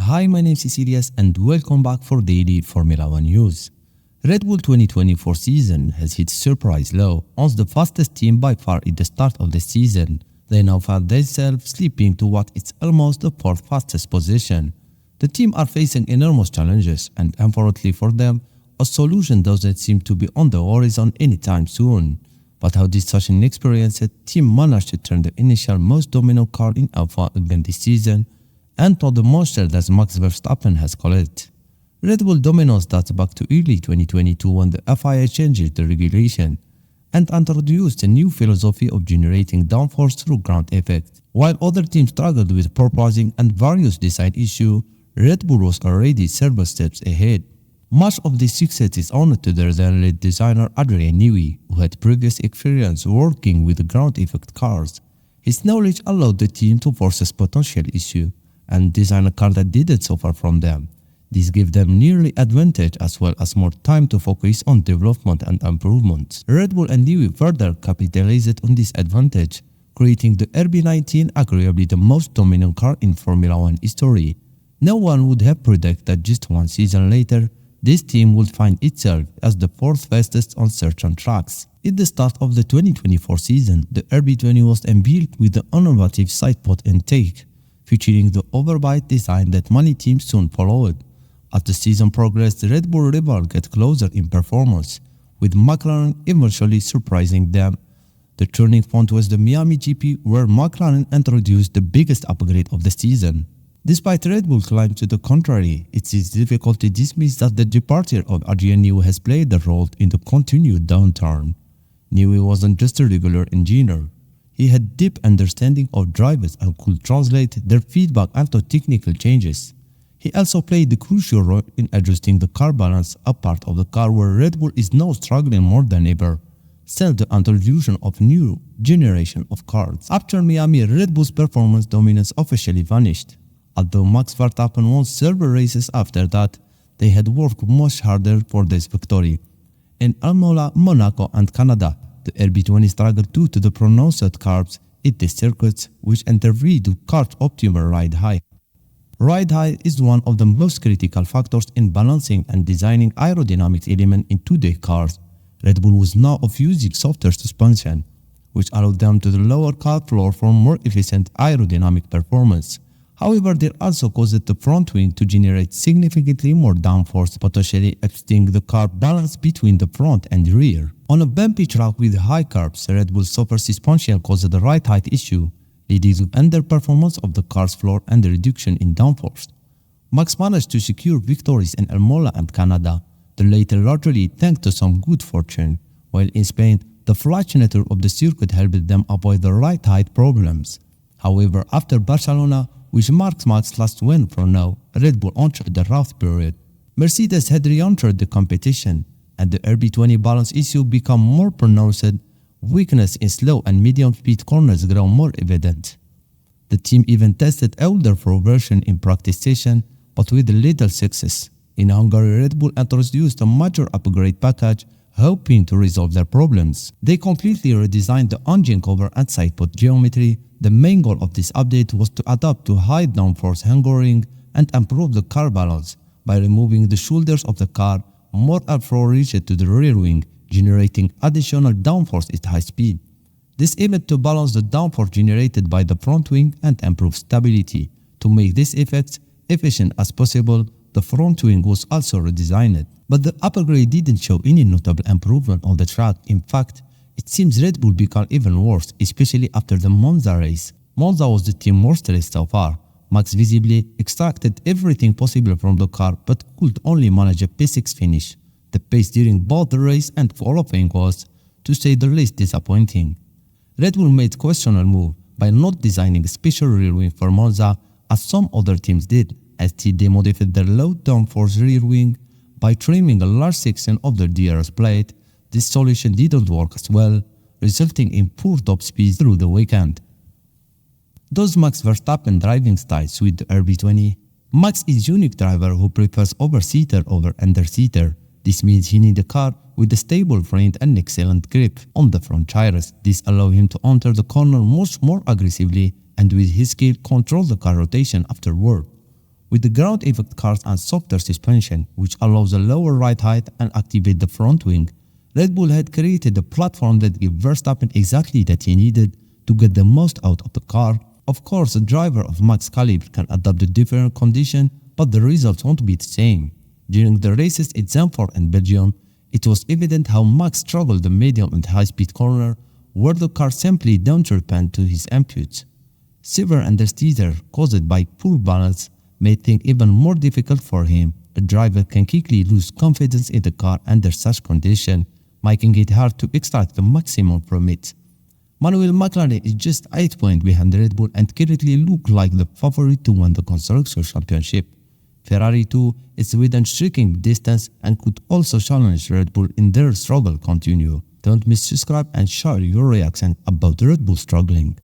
Hi, my name is Elias and welcome back for daily Formula 1 news. Red Bull 2024 season has hit surprise low on the fastest team by far at the start of the season. They now find themselves slipping to what is almost the fourth fastest position. The team are facing enormous challenges and unfortunately for them, a solution doesn't seem to be on the horizon anytime soon. But how did such an experienced team manage to turn the initial most dominant car in F1 again this season and to the monster that Max Verstappen has called it? Red Bull dominance dates back to early 2022 when the FIA changed the regulation and introduced a new philosophy of generating downforce through ground effect. While other teams struggled with porpoising and various design issues, Red Bull was already several steps ahead. Much of this success is owed to their lead designer Newey, who had previous experience working with ground effect cars. His knowledge allowed the team to foresee potential issues and design a car that didn't suffer from them. This gave them nearly advantage as well as more time to focus on development and improvement. Red Bull and Newey further capitalized on this advantage, creating the RB19 arguably the most dominant car in Formula 1 history. No one would have predicted that just one season later, this team would find itself as the fourth fastest on certain tracks. At the start of the 2024 season, the RB20 was unveiled with the innovative sidepod intake, featuring the overbite design that many teams soon followed. As the season progressed, the Red Bull rival got closer in performance, with McLaren eventually surprising them. The turning point was the Miami GP, where McLaren introduced the biggest upgrade of the season. Despite Red Bull's claim to the contrary, it is difficult to dismiss that the departure of Newey has played a role in the continued downturn. Newey wasn't just a regular engineer. He had deep understanding of drivers and could translate their feedback into technical changes. He also played a crucial role in adjusting the car balance, a part of the car where Red Bull is now struggling more than ever, since the introduction of new generation of cars. After Miami, Red Bull's performance dominance officially vanished. Although Max Verstappen won several races after that, they had worked much harder for this victory. In Imola, Monaco and Canada, the RB20 struggled due to the pronounced curves at the circuits, which interfered with car's optimal ride height. Ride height is one of the most critical factors in balancing and designing aerodynamic elements in today's cars. Red Bull was now of using softer suspension, which allowed them to lower car floor for more efficient aerodynamic performance. However, they also caused the front wing to generate significantly more downforce, potentially affecting the car balance between the front and rear. On a bumpy track with high curves, Red Bull's softer suspension caused the ride height issue, leading to underperformance of the car's floor and a reduction in downforce. Max managed to secure victories in Imola and Canada, the latter largely thanks to some good fortune, while in Spain, the flat nature of the circuit helped them avoid the ride height problems. However, after Barcelona, which marks Max's last win for now, Red Bull entered the rough period. Mercedes had re-entered the competition, and the RB20 balance issue became more pronounced. Weakness in slow and medium speed corners grew more evident. The team even tested older Pro version in practice session, but with little success. In Hungary, Red Bull introduced a major upgrade package, hoping to resolve their problems. They completely redesigned the engine cover and sidepod geometry. The main goal of this update was to adapt to high downforce hankering and improve the car balance by removing the shoulders of the car. More airflow reached to the rear wing, generating additional downforce at high speed. This aimed to balance the downforce generated by the front wing and improve stability. To make this effect efficient as possible, the front wing was also redesigned. But the upgrade didn't show any notable improvement on the track. In fact, it seems Red Bull became even worse, especially after the Monza race. Monza was the team's worst race so far. Max visibly extracted everything possible from the car but could only manage a P6 finish. The pace during both the race and qualifying was, to say the least, disappointing. Red Bull made questionable move by not designing a special rear wing for Monza as some other teams did. Instead, they modified their low downforce rear wing by trimming a large section of the DRS plate. This solution didn't work as well, resulting in poor top speed through the weekend. Does Max Verstappen driving style suit the RB20? Max is a unique driver who prefers overseater over underseater. This means he needs a car with a stable frame and excellent grip on the front tires. This allows him to enter the corner much more aggressively and with his skill control the car rotation afterward. with the ground effect cars and softer suspension, which allows a lower ride height and activate the front wing. Red Bull had created a platform that gave Verstappen exactly that he needed to get the most out of the car. Of course, a driver of max caliber can adapt to different conditions, but the results won't be the same. During the races at Zandvoort and Belgium, it was evident how Max struggled the medium and high-speed corner, where the car simply downturpanned to his inputs. Severe understeer caused by poor balance made things even more difficult for him. A driver can quickly lose confidence in the car under such conditions, making it hard to extract the maximum from it. Manuel McLaren is just 8 points behind Red Bull and currently look like the favorite to win the Constructors' Championship. Ferrari too is within striking distance and could also challenge Red Bull in their struggle continue. Don't miss subscribe and share your reaction about Red Bull struggling.